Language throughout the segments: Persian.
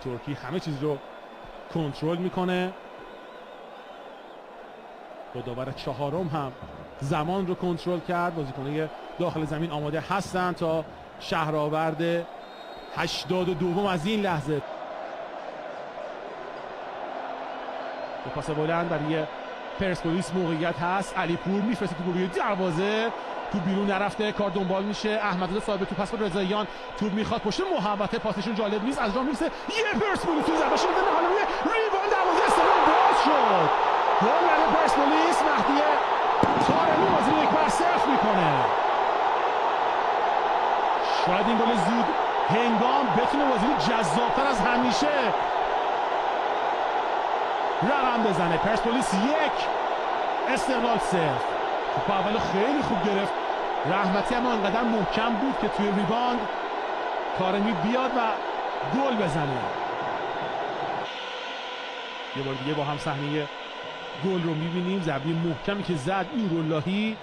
ترکی همه چیز رو کنترل میکنه. با داور چهارم هم زمان رو کنترل کرد. بازیکن‌های داخل زمین آماده هستن تا شهرآورد 82 از این لحظه. به پاس بلند برای پرسپولیس موقعیت هست. علیپور میفرسته تو روی دروازه، تو بیرون نرفته، کار دنبال میشه. احمدزاده صاحب تو پاس به رضاییان، توپ میخواد پشت محوطه، پاسشون جالب نیست، از راه میرسه یه پرسپولیس تو ضربه‌اش میزنه، حالا روی ریباند دروازه استقلال باز شد. گل برای پرسپولیس. مهدی طارمی بازی رو 1-0 میکنه. شاید این گل زود هنگام بتونه بازی رو جذاب‌تر از همیشه رقم بزنه. پرسپولیس 1، استقلال 0. توپ اولو خیلی خوب گرفت رحمتی، اما انقدر محکم بود که توی ریباند طارمی بیاد و گل بزنه. یه بار دیگه با هم صحنه گل رو میبینیم. ضربه محکمی که زد نوراللهی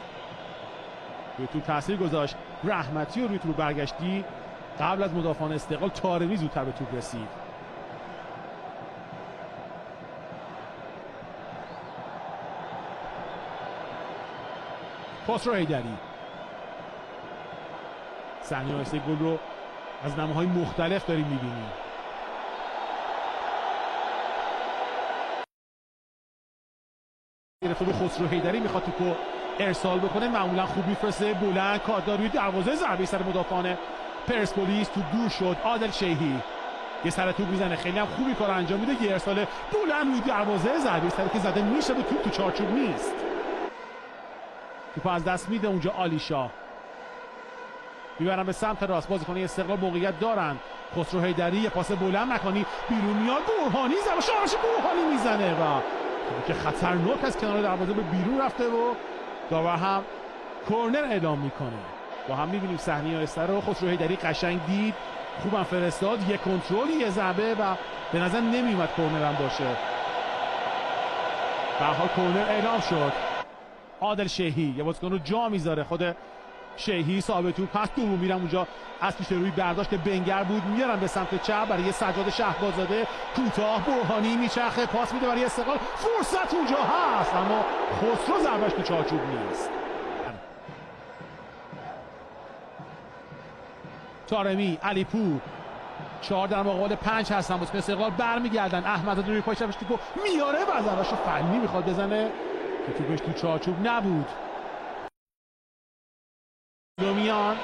روی توپ تاثیر گذاشت. رحمتی و روی توپ برگشتی قبل از مدافعان استقلال طارمی زودتر به توپ رسید. خسرو حیدری صحنه آیسته گل رو از نماهای مختلف داریم میبینیم. گرفته به خسرو حیدری، میخواد توپو ارسال بکنه، معمولا خوب میفرسته بلند، کاردار روی دروازه، ضربه سر مدافعان پرسپولیس تو دور شد. عادل شیحی یه سر توپ میزنه، خیلی هم خوبی کار انجام میده، یه ارسال بلند روی دروازه، ضربه سری که زده میشه به توپ تو چارچوب نیست. توپ از دست میده اونجا علی شاه. میبرن به سمت راست، بازیکن استقلال موقعیت دارن. خسرو حیدری یه پاس بلند مکانی بیرون میاد، برهانی زمش برهانی میزنه و که خطرناک از کنار دروازه به بیرون رفته و داور هم کورنر اعلام میکنه. با هم میبینیم صحنه آیسته رو. خسرو حیدری قشنگ دید، خوبم فرستاد، یه کنترل، یه ضربه و به نظر نمیومد کورنر هم باشه. به هر حال کورنر اعلام شد. عادل شیحی یه بازیکن رو جا میذاره، خود شیحی صاحب توپ پس دوم میرم اونجا از پیش روی برداشت بنگر بود، میارن به سمت چپ برای سجاد شهبازاده، کوتاه برهانی میچرخه، پاس میده برای استقلال، فرصت اونجا هست اما خسرو ضربش تو چارچوب نیست. طارمی، علیپور 4 در مقابل 5 هستن. بازیکن استقلال برمیگردن. احمدزاده روی پای چپش توپو میاره و ضربه‌شو فنی میخواد بزنه که توپش تو چارچوب نبود. میان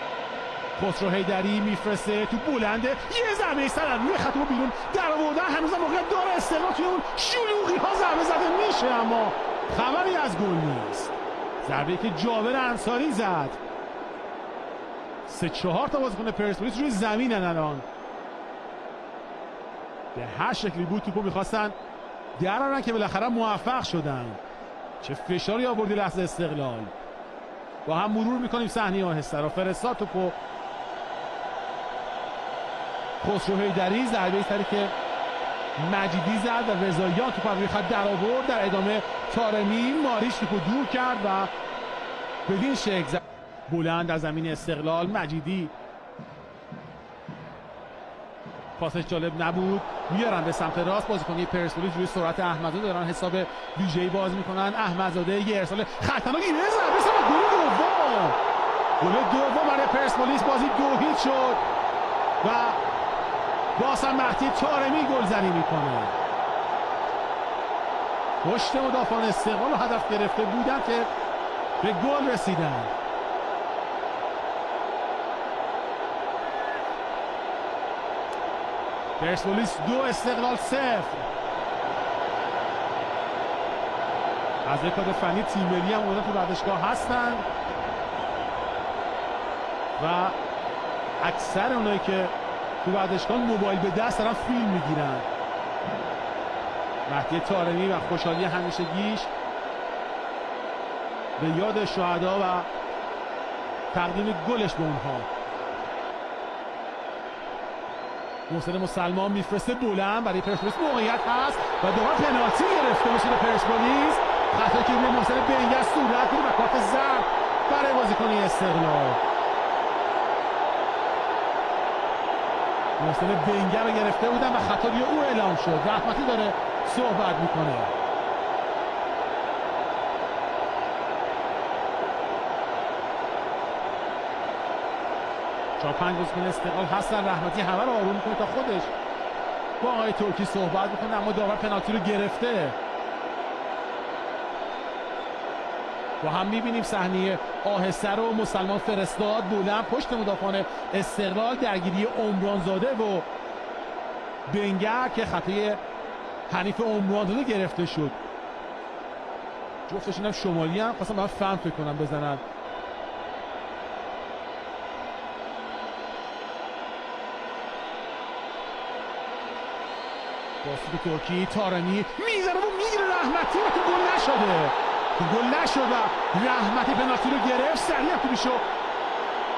خسرو حیدری میفرسته تو بلنده، یه ضربه سر روی خط و بیرون در آوردن. هنوز موقعیت داره استقلال توی اون شلوغی ها ضربه زده میشه اما خبری از گل نیست. ضربه که جابر انصاری زد. 3-4 تا بازیکن پرسپولیس روی زمینن الان. به هر شکلی بود توپو میخواستن درارن که بالاخره موفق شدن. چه فشاری آوردی لحظه استقلال. با هم مرور میکنیم صحنه آهسته را. فرستاد توپو خسرو حیدری، ضربه سری که مجیدی زد و رضاییان توپ روی خط در آورد. در ادامه طارمی، ماریش توپو دور کرد و بدین شکل زد بلند در زمین استقلال. مجیدی پاسش جالب نبود، میارن به سمت راست. بازیکنی پرسپولیس روی سرعت احمدزاده دارن حساب ویژه‌ای باز میکنن. احمدزاده یه ارسال خطرناک، یه ضربه سر گل دوم برای پرسپولیس. بازی 2-0 شد و باز هم مهدی طارمی گلزنی میکنه. پشت مدافعان استقلال رو هدف گرفته بودن که به گل رسیدن. پرسپولیس 2 استقلال 0. از کادر فنی تیم ملی هم اومدن تو ورزشگاه هستن و اکثر اونایی که تو ورزشگاه موبایل به دست دارن فیلم میگیرن. مهدی طارمی و خوشحالی همیشگیش به یاد شهدا و تقدیم گلش به اونها. محسن مسلمان میفرسته بلند برای پرسپولیس، موقعیت هست و دوباره پنالتی گرفته میشه به پرسپولیس. خطایی که روی محسن بنگر صورت بود و کارت زرد برای بازیکن استقلال. محسن بنگر رو گرفته بودن و خطا روی او اعلام شد. رحمتی داره صحبت میکنه. چهار پنج بازیکن استقلال هستن. رحمتی همه رو آروم میکنه تا خودش با آقای ترکی صحبت میکنه، اما داور پنالتی رو گرفته. با هم میبینیم صحنه آهسته رو مسلمان فرستاد بلند پشت مدافعان استقلال، درگیری عمرانزاده و بنگر که خطای حنیف عمرانزاده گرفته شد. جفتشون هم شمالی هم خواستم باید فهم فکر کنم بزنن. باسط ترکی، تارمی میزنه و میگیره رحمتی و تو گل نشده. تو گل نشد و رحمتی پنالتی رو گرفت. سریع توپیشو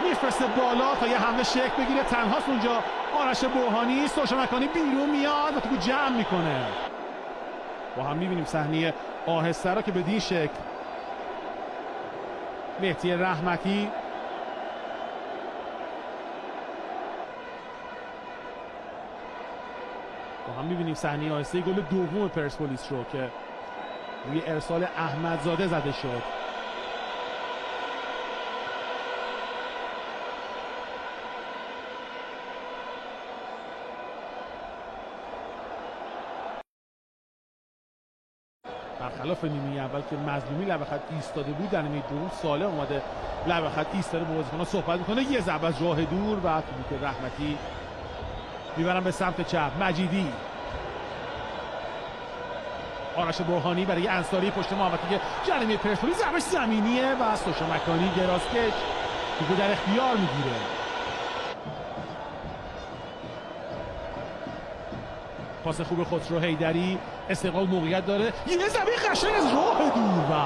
میفرسته بالا تا یه حمله شکل بگیره. تنهاست اونجا آرش برهانی. سوشا مکانی بیرون میاد و توپو جمع میکنه. با هم میبینیم صحنه آهسته را که بدین شکل مهدی رحمتی با هم میبینیم صحنه آهسته گل دوم پرسپولیس رو که روی ارسال احمدزاده زده شد. برخلاف نیمه اول که مظلومی لبه خط ایستاده بود، در نیمه دوم سالم اومده لبه خط ایستاده با بازیکن‌ها صحبت میکنه. یه ضربه از راه دور و توپی که رحمتی میبرن به سمت چپ. مجیدی، آرش برهانی برای انصاری پشت محوطه که جریمه پرسپولیس ضربش زمینیه و سوشا مکانی درازکش توپو در اختیار میگیره. پاس خوب خسرو حیدری. استقلال موقعیت داره، یه ضربه قشنگ از راه دور و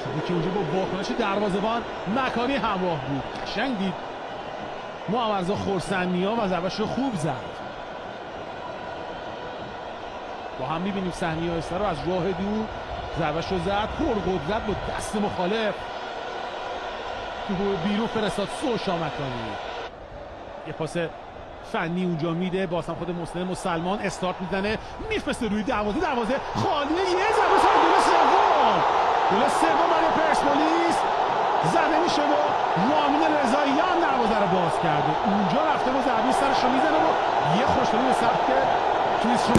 توپی که اونجا با واکنش دروازه‌بان مکانی همراه بود. قشنگ دید محمدرضا خرسندنیا و ضربه‌ش رو خوب زد. با هم می‌بینیم صحنه آهسته رو از راه دور ضربه‌ش رو زد، پرقدرت با دست مخالف توپو بیرون فرستاد. سوشا مکانی یه پاس فنی اونجا میده، بازم خود محسن مسلمان استارت میزنه، میفرسته روی دروازه خالیه. یه ضربه سر گل سوم برای پرسپولیس زده میشه و رامین رضاییان دروازه رو باز کرده. اونجا رفته با ضربه سرش رو میزنه و یه خوشبینی به سمت کریس رو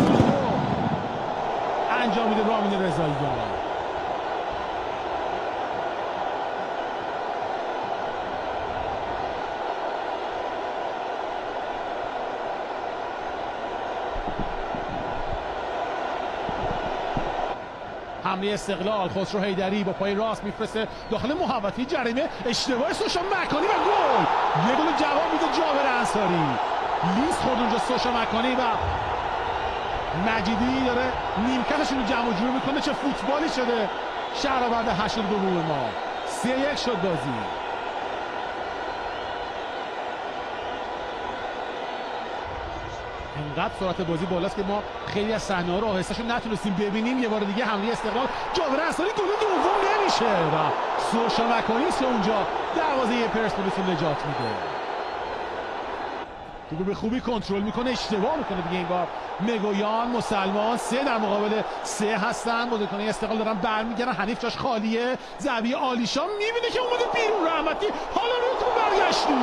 انجام میده رامین رضاییان. حمله استقلال، خسرو حیدری با پای راست میفرسته داخل محوطه جریمه. اشتباه سوشا مکانی و گل. یه گل جواب میده جابر انصاری. لیز خورد اونجا سوشا مکانی و مجیدی داره نیمکتشون رو جمع و جور میکنه. چه فوتبالی شده شهرآورد 82 ما. 3-1 شد بازی. انقدر سرعت بازی بالاست که ما خیلی از صحنه‌ها رو آهسته‌شو نتونستیم ببینیم. یه بار دیگه حمله استقلال، جابر انصاری گل دوم نمیشه و سوشا مکانی است اونجا دروازه پرسپولیس رو نجات میده. توپو به خوبی کنترل میکنه، اشتباه میکنه دیگه این بار. مگویان، مسلمان 3 در مقابل 3 هستن. بازیکنان استقلال دارن برمیگردن. حنیف جاش خالیه. ضربه آلیشان میبینه که اومده بیرون. رحمتی حالا رو تو برگشتی.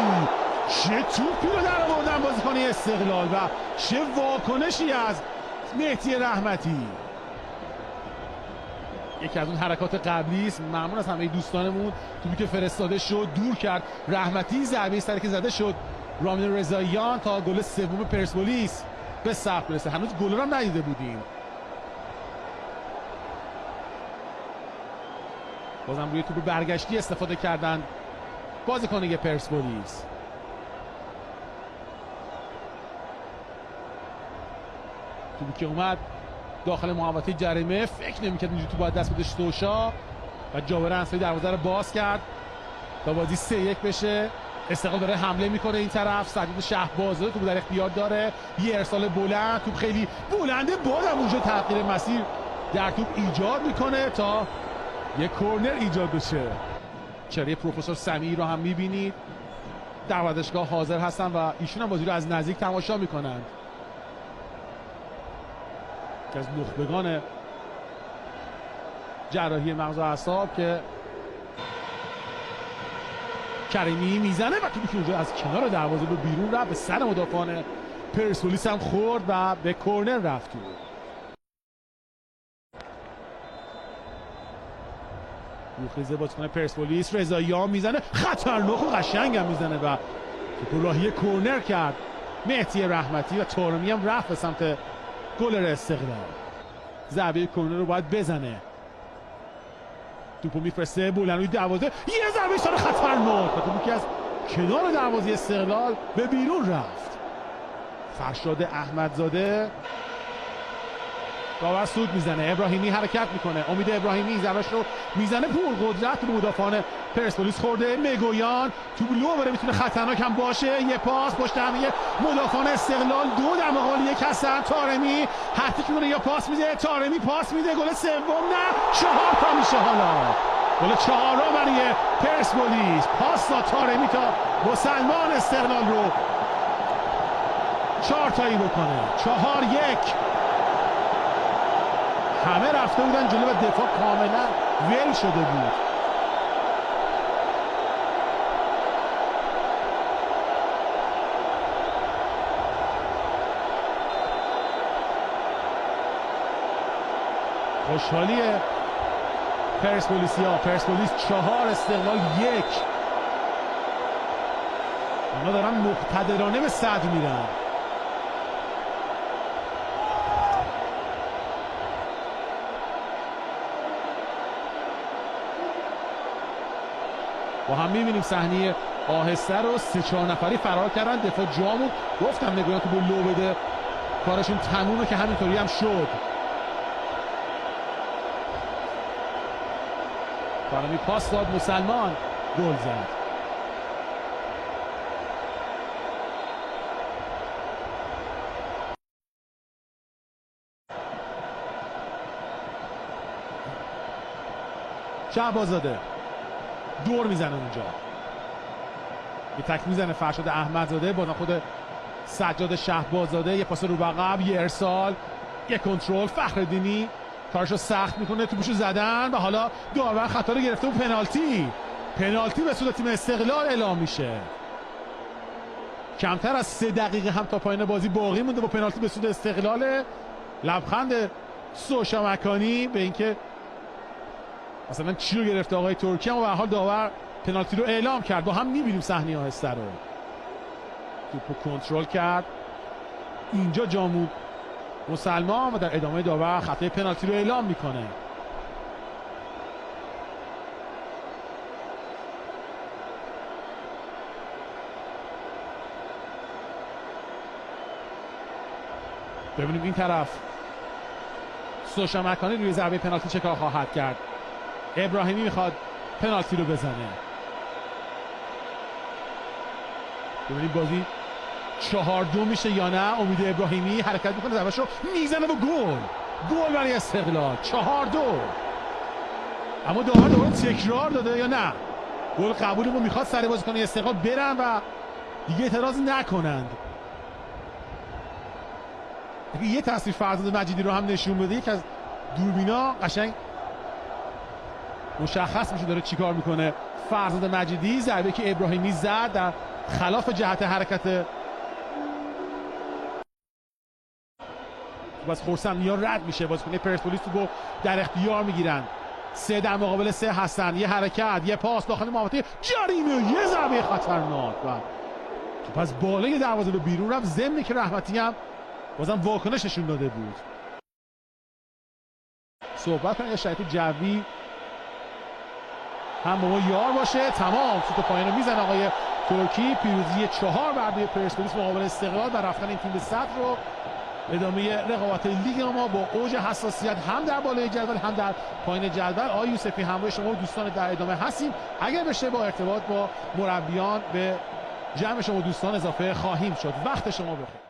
چه توپی رو در آوردن بازیکن استقلال و چه واکنشی از مهدی رحمتی. یکی از اون حرکات قبلی است. ممنون از همه دوستانمون. توپی که فرستاده شد دور کرد رحمتی. ضربه سری که زده شد رامین رضاییان تا گل سوم پرسپولیس به ثبت برسه. هنوز گل رو هم ندیده بودیم. بازم روی توپ برگشتی استفاده کردن بازیکن پرسپولیس. توپی که اومد داخل محوطه جریمه، فکر نمی‌کرد اینجوری توپ باید دست بده سوشا و جابر انصاری دروازه رو باز کرد تا بازی 3-1 بشه. استقلال داره حمله میکنه این طرف. سعید شهبازاده توپ در اختیار داره. یه ارسال بلند، توپ خیلی بلنده، بازم اونجا تغییر مسیر در توپ ایجاد میکنه تا یه کورنر ایجاد بشه. چهره پروفسور سمیعی رو هم میبینید در ورزشگاه حاضر هستن و ایشون هم بازی رو از نزدیک تماشا میکنند. که از نخبگان جراحی مغز و اعصاب که کریمی میزنه و توپی که اونجا از کنار دروازه به بیرون رفت، به سر مدافعان پرسپولیس هم خورد و به کورنر رفت. روخیزه بازیکن پرسپولیس رضاییان میزنه، خطرناک و قشنگ هم میزنه و توپ راهی کورنر کرد مهدی رحمتی و طارمی هم رفت به سمت گل استقلال. ضربه کورنر رو باید بزنه. توپو میفرسته بولن روی دروازه، یه ضربه سر خطرناک و توپی که از کنار دروازه استقلال به بیرون رفت. فرشاد احمدزاده داور سود میزنه، ابراهیمی حرکت میکنه، امید ابراهیمی ضربش رو میزنه پول قدرت به مدافعان پرسپولیس خورده. مگویان تو لو بره میتونه خطرناک هم باشه. یه پاس پشت همه مدافعان استقلال، دو در مقابل یک هستن. طارمی حتی که یا پاس میده، طارمی پاس میده، گل سوم نه 4 تا میشه. حالا گل 4 برای پرسپولیس. پاس داد طارمی تا مسلمان استقلال رو 4 تایی بکنه. 4-1. همه رفته بودن جلو و دفاع کاملا ول شده بود. خوشحالی پرسپولیسیا. پرسپولیس 4 استقلال 1. اونا دارن مقتدرانه به صدر میرن. با هم میبینیم صحنه آهسته رو 3-4 نفری فرار کردن. دفاع جامو گفتم نگویان که به لو بده کارشون تمومه که همینطوری هم شد. طارمی پاس داد، مسلمان گل زد. شهباززاده دور میزنه اونجا، یه تک میزنه فرشاد احمدزاده با خود سجاد شهباززاده. یه پاس رو بقب، یه ارسال، یه کنترل. فخرالدینی کارشو سخت میکنه، توپشو زدن و حالا داور خطا رو گرفته و پنالتی به سود تیم استقلال اعلام میشه. کمتر از 3 دقیقه هم تا پایان بازی باقی مونده با پنالتی به سود استقلال. لبخند سوشا مکانی به اینکه مثلا چی رو گرفته آقای ترکی، اما به هر حال داور پنالتی رو اعلام کرد. با هم میبینیم صحنه آهسته رو. توپو کنترل کرد اینجا جامود مسلمان و در ادامه داور خطای پنالتی رو اعلام میکنه. ببینیم این طرف سوشا مکانی روی ضربه پنالتی چه کار خواهد کرد. ابراهیمی میخواد پنالتی رو بزنه. ببینید بازی 4-2 میشه یا نه. امید ابراهیمی حرکت میکنه، ضربه‌اش رو میزنه و گل برای استقلال. 4-2. اما داور تکرار داده یا نه؟ گل قبول رو میخواد سر بازیکن استقلال برن و دیگه اعتراض نکنند. اگه یه تصویر فرزاد مجیدی رو هم نشون بده، یک از دوربینا قشنگ مشخص میشه داره چیکار میکنه فرزاد مجیدی. ضربه که ابراهیمی زد در خلاف جهت حرکت باز خورسندیا رد میشه. بازیکن پرسپولیس رو در اختیار میگیرن. 3 در مقابل 3 هستن. یه حرکت، یه پاس داخل محوطه جریمه، یه ضربه خطرناک و توپ از بالای دروازه به بیرون رفت. ضمن که رحمتی هم بازم واکنش نشون داده بود. صحبت کنیم یه شرایط جوی هم با ما یار باشه. تمام سوت پایین رو میزنه آقای ترکی. پیروزی 4 بر روی پرسپولیس مقابل استقلال و رفتن این تیم به صدر رو ادامه رقابت لیگ ما با اوج حساسیت هم در بالای جدول هم در پایین جدول. آقای یوسفی همراه شما و دوستان در ادامه هستیم. اگر بشه با ارتباط با مربیان به جمع شما دوستان اضافه خواهیم شد. وقت شما بخیر.